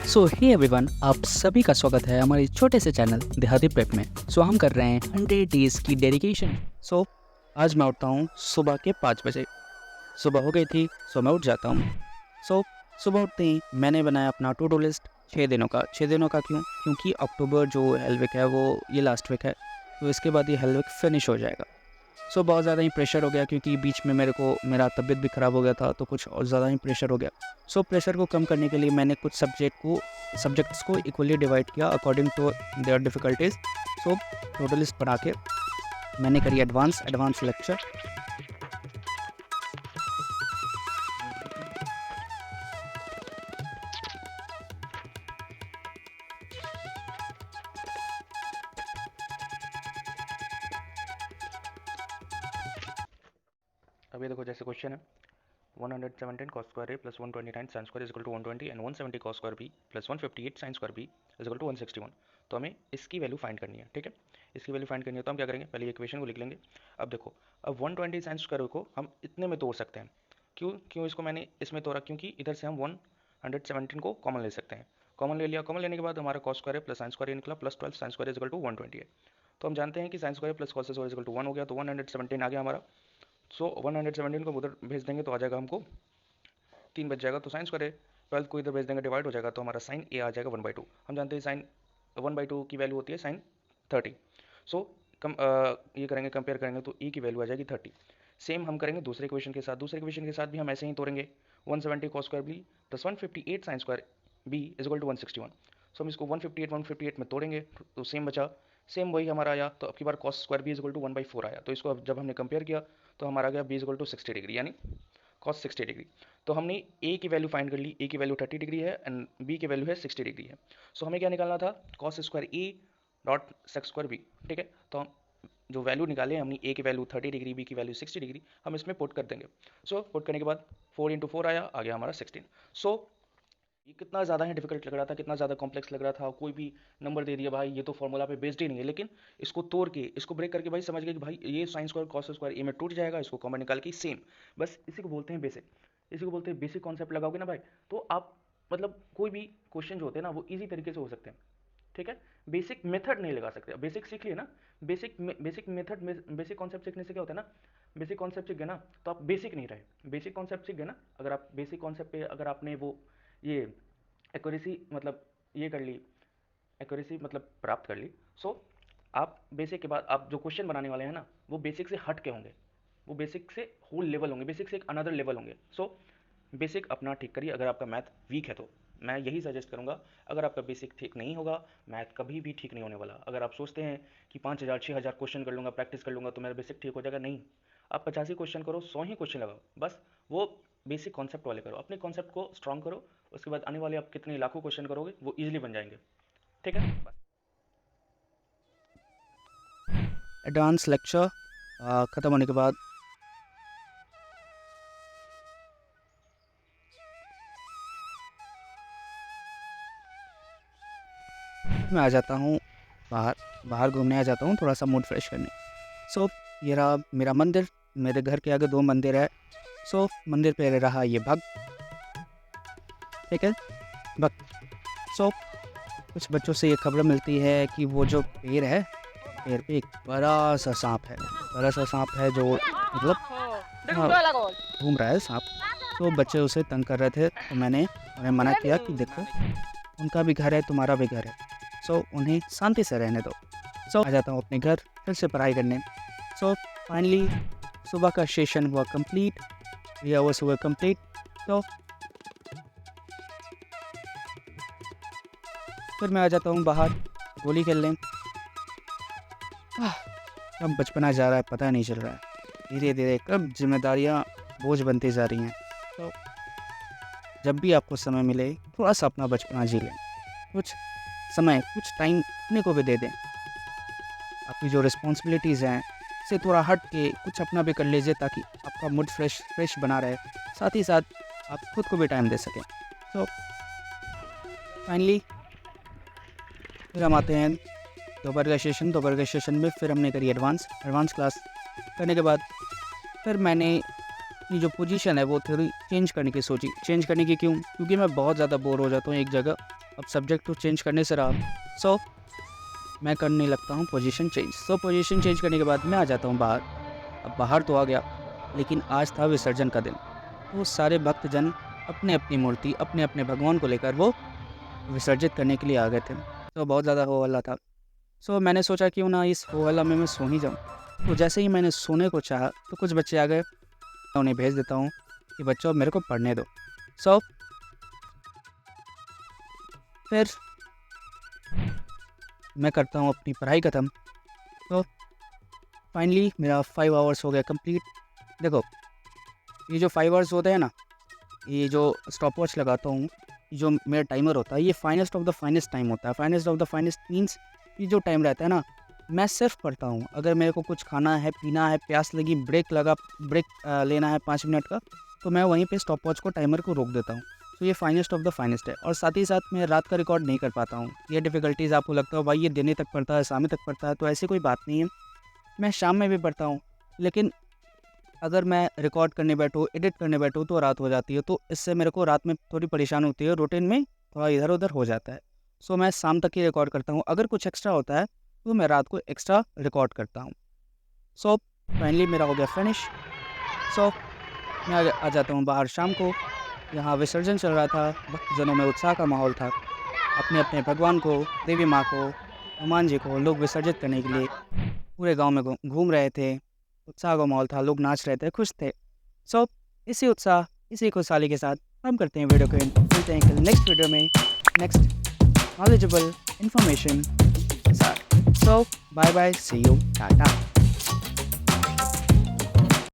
सो hey everyone, आप सभी का स्वागत है हमारे छोटे से चैनल देहाती प्रेप में। सो हम कर रहे हैं 100 डेज़ की डेडिकेशन। सो आज मैं उठता हूँ सुबह के 5 बजे। सुबह हो गई थी, सो मैं उठ जाता हूँ। सो सुबह उठते ही मैंने बनाया अपना टू डू लिस्ट 6 दिनों का। 6 दिनों का क्यों? क्योंकि अक्टूबर जो हेल वीक है वो ये लास्ट वीक है, तो इसके बाद ये हेल वीक फिनिश हो जाएगा। सो बहुत ज़्यादा ही प्रेशर हो गया क्योंकि बीच में मेरा तबीयत भी ख़राब हो गया था, तो कुछ और ज़्यादा ही प्रेशर हो गया। सो प्रेशर को कम करने के लिए मैंने कुछ सब्जेक्ट्स को इक्वली डिवाइड किया according to their difficulties. So total list बना के मैंने करी एडवांस लेक्चर। अभी देखो जैसे क्वेश्चन है 117 cos square A plus 129 sine square is equal to 120 and 170 cos square B plus 158 sine square B is equal to 161। तो हमें इसकी वैल्यू फाइंड करनी है, ठीक है। इसकी वैल्यू फाइंड करनी है तो हम क्या करेंगे, पहले इक्वेशन को लिख लेंगे। अब देखो, अब 120 साइन स्क्वायर को हम इतने में तोड़ सकते हैं। क्यों क्यों इसको मैंने इसमें तोड़ा? क्योंकि इधर से हम 117 को कॉमन ले सकते हैं। कॉमन ले लिया, कॉमन लेने के बाद हमारा cos square plus sine square निकला plus 12 sine square is equal to 120 है। तो हम जानते हैं कि sine square plus cos square is equal to 1 हो गया, तो 117 आ गया हमारा। सो 117 को उधर भेज देंगे तो आ जाएगा हमको 3 बच जाएगा। तो साइन स्क्वायर 12 को इधर भेज देंगे, डिवाइड हो जाएगा, तो हमारा साइन ए आ जाएगा 1/2। हम जानते हैं साइन 1/2 की वैल्यू होती है साइन 30। सो ये करेंगे, कंपेयर करेंगे तो ई की वैल्यू आ जाएगी 30। सेम हम करेंगे दूसरे इक्वेशन के साथ। दूसरे इक्वेशन के साथ भी हम ऐसे ही तोड़ेंगे, 170 cos square B plus 158 sine square B is equal to 161। सो हम इसको 158 में तोड़ेंगे तो सेम बचा, सेम वही हमारा आया। तो अब की बार cos square B is equal to 1/4 आया। तो इसको अब जब हमने कंपेयर किया तो हमारा गया B is equal to 60 degree, यानी cos 60 डिग्री। तो हमने ए की वैल्यू फाइंड कर ली, ए की वैल्यू 30 डिग्री है एंड बी की वैल्यू है 60 डिग्री है। सो हमें क्या निकालना था, cos square A dot sec square B, ठीक है। तो हम जो वैल्यू निकाले हमने, ए की वैल्यू 30 डिग्री, बी की वैल्यू 60 डिग्री, हम इसमें पुट कर देंगे। सो पुट करने के बाद 4 इंटू 4 आ गया हमारा 16। सो ये कितना ज़्यादा ही डिफिकल्ट लग रहा था, कितना ज़्यादा कॉम्प्लेक्स लग रहा था। कोई भी नंबर दे दिया भाई, ये तो फॉर्मूला पे बेस्ड ही नहीं है, लेकिन इसको तोड़ के, इसको ब्रेक करके भाई समझ गए कि भाई ये साइन स्क्वायर cos स्क्वायर ए में टूट जाएगा, इसको कॉमन निकाल के सेम। बस इसी को बोलते हैं बेसिक, इसी को बोलते हैं बेसिक कॉन्सेप्ट। लगाओगे ना भाई तो आप मतलब कोई भी क्वेश्चन जो होते हैं ना वो ईजी तरीके से हो सकते हैं, ठीक है। बेसिक मेथड नहीं लगा सकते, बेसिक सीख लिए ना, बेसिक मेथड, बेसिक कॉन्सेप्ट सीखने से क्या होता है ना, बेसिक कॉन्सेप्ट सीख गए ना तो आप बेसिक नहीं रहे। बेसिक कॉन्सेप्ट सीख गए ना, अगर आप बेसिक कॉन्सेप्ट पे अगर आपने वो ये एक्यूरेसी मतलब ये कर ली, एक्यूरेसी मतलब प्राप्त कर ली। सो आप बेसिक के बाद आप जो क्वेश्चन बनाने वाले हैं ना वो बेसिक से हट के होंगे, वो बेसिक से होल लेवल होंगे, बेसिक से एक अनदर लेवल होंगे। सो बेसिक अपना ठीक करिए। अगर आपका मैथ वीक है तो मैं यही सजेस्ट करूंगा, अगर आपका बेसिक ठीक नहीं होगा मैथ कभी भी ठीक नहीं होने वाला। अगर आप सोचते हैं कि 5,000 6,000 क्वेश्चन कर लूँगा, प्रैक्टिस कर लूँगा तो मेरा बेसिक ठीक हो जाएगा, नहीं। आप 50 ही क्वेश्चन करो, 100 ही क्वेश्चन लगाओ, बस वो बेसिक कॉन्सेप्ट वाले करो, अपने कॉन्सेप्ट को स्ट्रॉन्ग करो। उसके बाद आने वाले आप कितने लाखों क्वेश्चन करोगे वो इजीली बन जाएंगे, ठीक है। एडवांस लेक्चर ख़त्म होने के बाद मैं आ जाता हूँ बाहर घूमने आ जाता हूँ, थोड़ा सा मूड फ्रेश करने। सो ये रहा मेरा मंदिर। मेरे घर के आगे 2 मंदिर है। सो मंदिर पे रहा ये भक्त, ठीक है, भक्त। सो कुछ बच्चों से ये खबर मिलती है कि वो जो पेड़ है, पेड़ पे एक बड़ा सा सांप है, बड़ा सा सांप है जो मतलब हाँ, घूम रहा है सांप। तो बच्चे उसे तंग कर रहे थे, तो मैंने उन्हें मना किया कि देखो उनका भी घर है, तुम्हारा भी घर है, सो उन्हें शांति से रहने दो। सो आ जाता हूँ अपने घर फिर से पढ़ाई करने। सो फाइनली सुबह का सेशन हुआ कंप्लीट, 3 आवर्स हुए कंप्लीट। तो फिर मैं आ जाता हूँ बाहर गोली खेलने। कब बचपना जा रहा है पता नहीं चल रहा है, धीरे धीरे कब जिम्मेदारियाँ बोझ बनती जा रही हैं। तो जब भी आपको समय मिले थोड़ा सा अपना बचपना जी लें, कुछ समय कुछ टाइम अपने को भी दे दें। आपकी जो रिस्पॉन्सिबिलिटीज़ हैं से थोड़ा हट के कुछ अपना भी कर लीजिए, ताकि आपका मूड फ्रेश बना रहे, साथ ही साथ आप खुद को भी टाइम दे सकें। तो फाइनली फिर हम आते हैं दोपहर का सेशन में फिर हमने करी एडवांस क्लास। करने के बाद फिर मैंने अपनी जो पोजीशन है वो थोड़ी चेंज करने की सोची। चेंज करने की क्यों? क्योंकि मैं बहुत ज़्यादा बोर हो जाता हूँ एक जगह। अब सब्जेक्ट तो चेंज करने से रहा। सो मैं करने लगता हूँ पोजीशन चेंज। सो पोजीशन चेंज करने के बाद मैं आ जाता हूँ बाहर। अब बाहर तो आ गया, लेकिन आज था विसर्जन का दिन। तो सारे भक्तजन अपने अपनी मूर्ति, अपने अपने भगवान को लेकर वो विसर्जित करने के लिए आ गए थे। तो बहुत ज़्यादा हो हल्ला था। सो मैंने सोचा क्यों ना इस हो हल्ला में मैं सो ही जाऊँ। तो जैसे ही मैंने सोने को चाहा तो कुछ बच्चे आ गए। मैं उन्हें भेज देता हूँ कि बच्चों मेरे को पढ़ने दो। सो फिर मैं करता हूँ अपनी पढ़ाई ख़त्म। तो फाइनली मेरा 5 आवर्स हो गया कंप्लीट। देखो, ये जो 5 आवर्स होते हैं ना, ये जो स्टॉप वॉच लगाता हूँ, जो मेरा टाइमर होता है, ये finest of the finest time होता है। Finest of the finest means ये जो टाइम रहता है ना, मैं सिर्फ पढ़ता हूँ। अगर मेरे को कुछ खाना है, पीना है, प्यास लगी, ब्रेक लेना है 5 मिनट का, तो मैं वहीं पे स्टॉप वॉच को, टाइमर को रोक देता हूँ। तो ये फाइनेस्ट ऑफ द फाइनेस्ट है। और साथ ही साथ मैं रात का रिकॉर्ड नहीं कर पाता हूँ। ये डिफ़िकल्टीज़ आपको लगता है भाई ये दिन तक पढ़ता है, शाम तक पढ़ता है, तो ऐसी कोई बात नहीं है। मैं शाम में भी पढ़ता हूँ, लेकिन अगर मैं रिकॉर्ड करने बैठूँ, एडिट करने बैठूँ तो रात हो जाती है। तो इससे मेरे को रात में थोड़ी परेशानी होती है, रूटीन में थोड़ा इधर-उधर हो जाता है। सो मैं शाम तक ही रिकॉर्ड करता हूँ। अगर कुछ एक्स्ट्रा होता है तो मैं रात को एक्स्ट्रा रिकॉर्ड करता हूँ। सो फाइनली मेरा हो गया फिनिश। सो मैं आ जाता हूँ बाहर शाम को। यहाँ विसर्जन चल रहा था, भक्तजनों में उत्साह का माहौल था। अपने-अपने भगवान को, देवी माँ को, हनुमान जी को लोग विसर्जित करने के लिए पूरे गाँव में घूम रहे थे। उत्साह का माहौल था, लोग नाच रहे थे, खुश थे। सो इसी उत्साह, इसी खुशहाली के साथ हम करते हैं वीडियो को एंड। मिलते हैं कल नेक्स्ट वीडियो में, नेक्स्ट नॉलेजेबल इन्फॉर्मेशन के साथ। So bye bye, see you, Tata.